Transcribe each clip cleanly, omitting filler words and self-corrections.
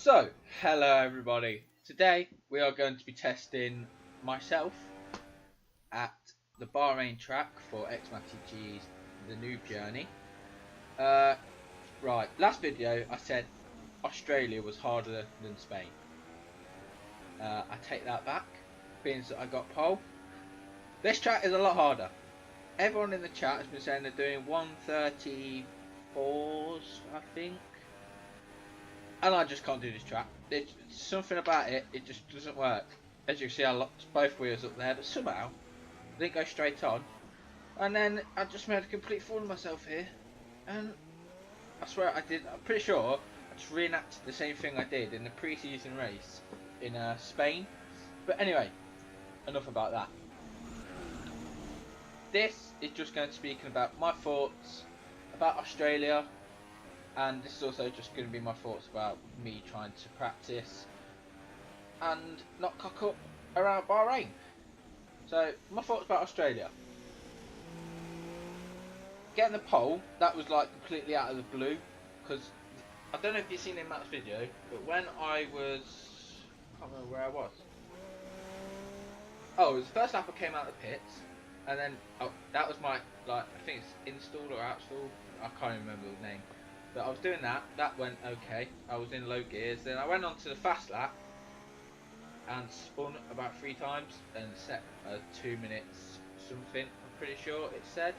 So, hello everybody. Today we are going to be testing myself at the Bahrain track for XMATG's The NOOB Journey. Right, last video I said Australia was harder than Spain. I take that back, being that I got pole. This track is a lot harder. Everyone in the chat has been saying they're doing 134s, I think. And I just can't do this track. There's something about it, it just doesn't work. As you can see, I locked both wheels up there, but somehow I didn't go straight on. And then I just made a complete fool of myself here. And I swear I did, I'm pretty sure I just reenacted the same thing I did in the pre-season race in Spain. But anyway, enough about that. This is just going to be speaking about my thoughts about Australia. And this is also just going to be my thoughts about me trying to practice and not cock up around Bahrain. So, my thoughts about Australia. Getting the pole, that was like completely out of the blue. Because, I don't know if you've seen in Matt's video, but when I was, I can't remember where I was. Oh, it was the first lap I came out of the pits. And then, that was my, like, I think it's install or outstall. I can't even remember the name. But I was doing that, that went okay, I was in low gears, then I went on to the fast lap and spun about 3 times and set 2 minutes something, I'm pretty sure it said.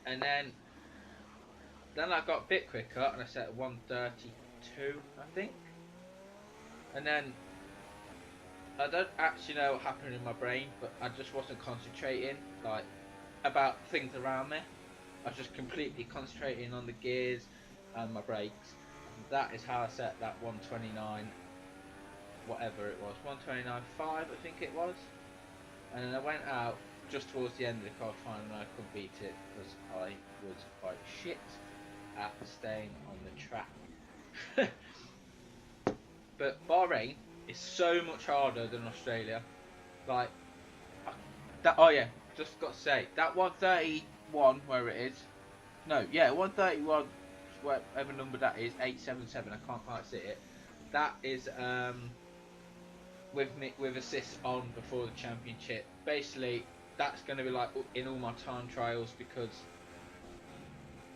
And then I got a bit quicker and I set 132 I think. And then I don't actually know what happened in my brain, but I just wasn't concentrating like about things around me. I was just completely concentrating on the gears and my brakes. And that is how I set that 129, whatever it was, 129.5 I think it was. And then I went out just towards the end of the qualifying and I couldn't beat it because I was quite shit at staying on the track. But Bahrain is so much harder than Australia. Like, that. Oh yeah, just got to say, that 131, where it is, no, yeah, 131, whatever number that is, 877, I can't quite see it, that is with assists on before the championship. Basically, that's going to be like in all my time trials, because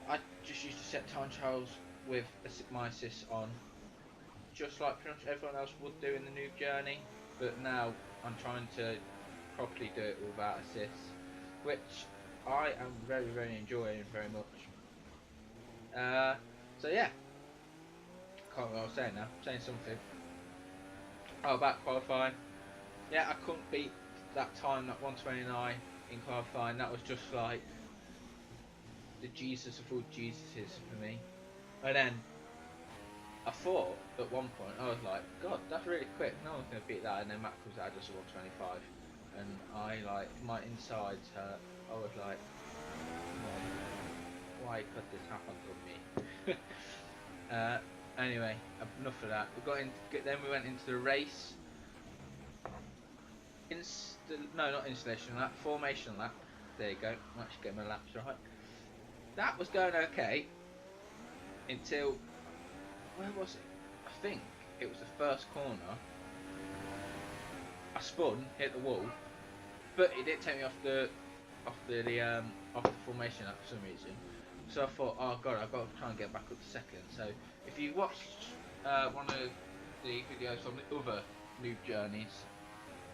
I just used to set time trials with my assists on, just like pretty much everyone else would do in the NOOB journey, but now I'm trying to properly do it without assists, which I am very enjoying very much. So yeah, can't remember what I was saying now. I'm saying something. Oh, about qualifying. Yeah, I couldn't beat that time, that 129 in qualifying. That was just like the Jesus of all Jesuses for me. And then I thought at one point, I was like, God, that's really quick. No one's gonna beat that. And then Matt comes out just a 125, and I like my insides hurt. I was like, why could this happen to me? Anyway, enough of that. Then we went into the race. No, not installation lap, formation lap. There you go. I'm actually getting my laps right. That was going okay until, where was it? I think it was the first corner. I spun, hit the wall, but it didn't take me off the formation lap for some reason. So I thought, oh god, I've got to try and get back up to second. So if you watched one of the videos from the other NOOB journeys,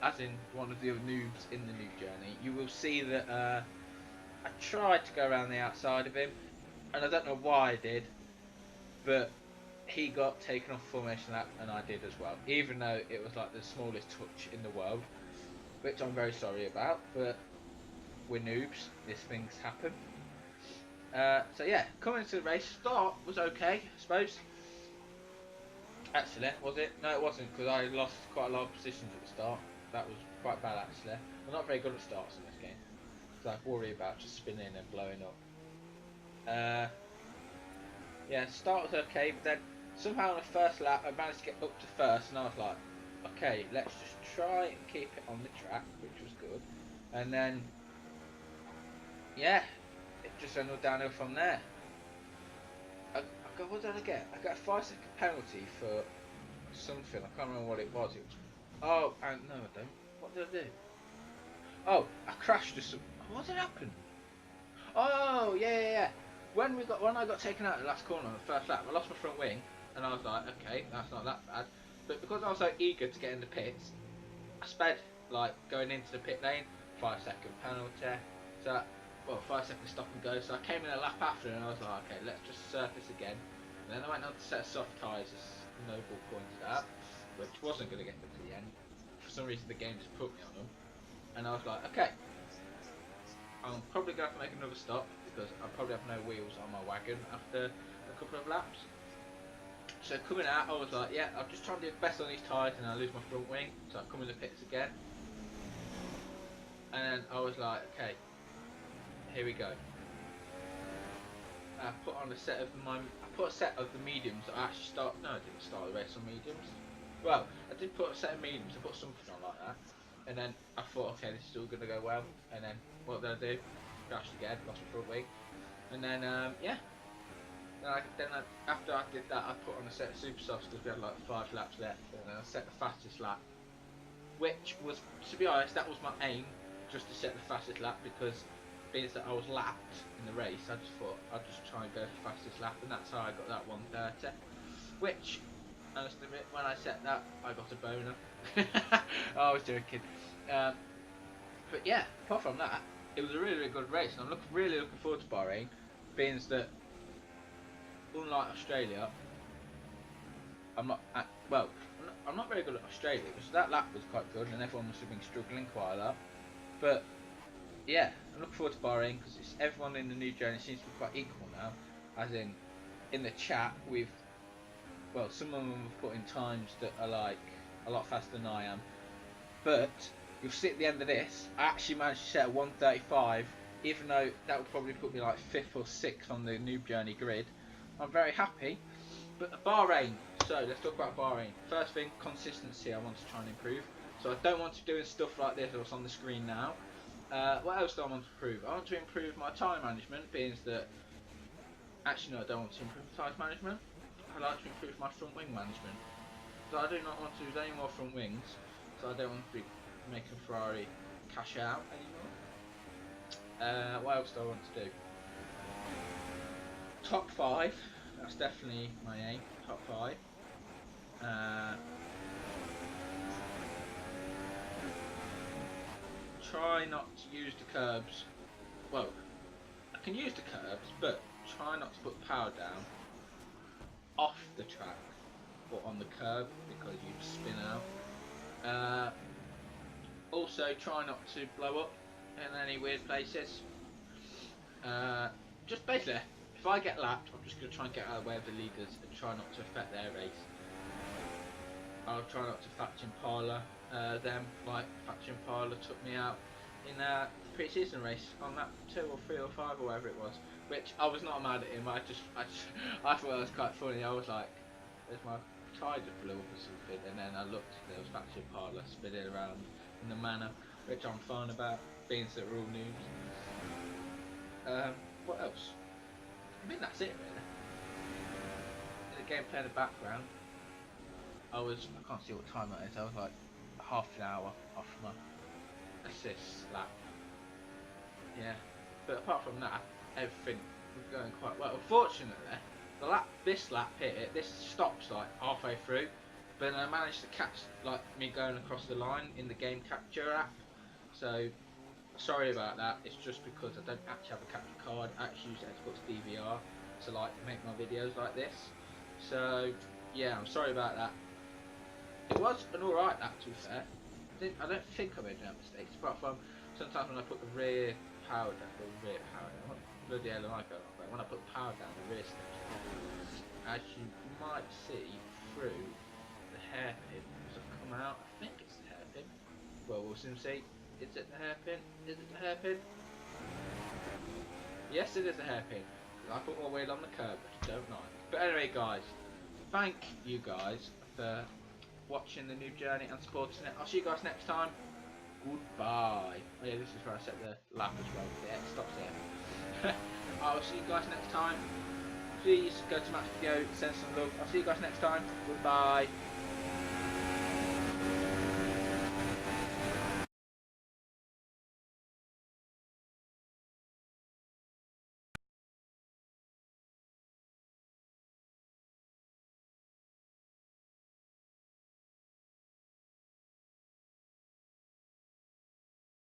as in one of the other noobs in the NOOB journey, you will see that I tried to go around the outside of him, and I don't know why I did, but he got taken off formation lap and I did as well, even though it was like the smallest touch in the world, which I'm very sorry about, but we're noobs, these things happen. So yeah, coming into the race, start was okay, I suppose. Actually, was it? No, it wasn't, because I lost quite a lot of positions at the start. That was quite bad actually. I'm not very good at starts in this game, because I worry about just spinning and blowing up. Yeah, start was okay, but then somehow on the first lap I managed to get up to first, and I was like, okay, let's just try and keep it on the track, which was good. And then, yeah, it just went all downhill from there. I God, what did I get? I got a 5-second penalty for something. I can't remember what it was. Oh, and no, I don't. What did I do? Oh, I crashed. What did happen? Oh, yeah. When I got taken out of the last corner on the first lap, I lost my front wing, and I was like, okay, that's not that bad. But because I was so eager to get in the pits, I sped like going into the pit lane, 5-second penalty. So, 5-second stop and go. So I came in a lap after, and I was like, okay, let's just surface again. And then I went on to set soft tyres, as Noble pointed out, which wasn't going to get them to the end. For some reason, the game just put me on them, and I was like, okay, I'm probably going to have to make another stop because I probably have no wheels on my wagon after a couple of laps. So coming out, I was like, yeah, I'll just try and do the best on these tyres and I'll lose my front wing. So I come in the pits again. And then I was like, okay, here we go. I put on a set of the mediums that I actually I didn't start the race on mediums. Well, I did put a set of mediums, I put something on like that. And then I thought, okay, this is all going to go well. And then, what did I do? Crashed again, lost my front wing. And then, yeah. After I did that, I put on a set of super softs because we had like 5 laps left. And then I set the fastest lap. Which was, to be honest, that was my aim. Just to set the fastest lap because being that I was lapped in the race, I just thought I'd just try and go for the fastest lap. And that's how I got that 1:30. Which, honestly, when I set that, I got a boner. I was joking. But yeah, apart from that, it was a really good race, and I'm really looking forward to Bahrain, being that, unlike Australia, I'm not very good at Australia, because that lap was quite good, and everyone must have been struggling quite a lot. But yeah, I'm looking forward to Bahrain, because everyone in the new journey seems to be quite equal now, as in the chat, some of them have put in times that are like a lot faster than I am, but you'll see at the end of this, I actually managed to set a 1:35, even though that would probably put me like 5th or 6th on the noob journey grid. I'm very happy. But Bahrain, so let's talk about Bahrain. First thing, consistency I want to try and improve. So I don't want to do stuff like this what's on the screen now. What else do I want to improve? I want to improve my time management, being that, actually no, I don't want to improve time management. I'd like to improve my front wing management. So I do not want to use any more front wings, so I don't want to be making Ferrari cash out anymore. What else do I want to do? Top 5, that's definitely my aim, top 5. Try not to use the curbs, well, I can use the curbs, but try not to put the power down off the track or on the curb because you spin out. Also try not to blow up in any weird places. Just basically, if I get lapped, I'm just going to try and get out of the way of the leaders and try not to affect their race. I'll try not to Thatch Impala them, like Thatch Impala took me out in the pre-season race on lap 2 or 3 or 5 or whatever it was, which I was not mad at him. I thought it was quite funny. I was like, there's my tyre just blew up or something, and then I looked, there was Thatch Impala spinning around in the manner which I'm fine about, being that we're all noobs. What else? I mean, that's it really. In the gameplay in the background, I can't see what time that is, I was like half an hour off my assist lap. Yeah, but apart from that, everything was going quite well. Unfortunately, this lap here, this stops like halfway through, but then I managed to catch like me going across the line in the game capture app. So sorry about that. It's just because I don't actually have a capture card. I actually use Xbox DVR to like make my videos like this. So yeah, I'm sorry about that. It was an alright lap, to be fair. I don't think I made any mistakes, apart from sometimes when I put the rear power down, what bloody hell am I going on about? When I put the power down, the rear steps down, as you might see through the hairpin, as I've come out, I think it's the hairpin. Well, we'll soon see. Is it the hairpin? Is it the hairpin? Yes, it is the hairpin. I put my wheel on the curb, which I don't like. But anyway, guys, thank you guys for watching the noob journey and supporting it. I'll see you guys next time. Goodbye. Oh yeah, this is where I set the lap as well. Yeah, it stops here. I'll see you guys next time. please go to Match Video, send some love. I'll see you guys next time. Goodbye.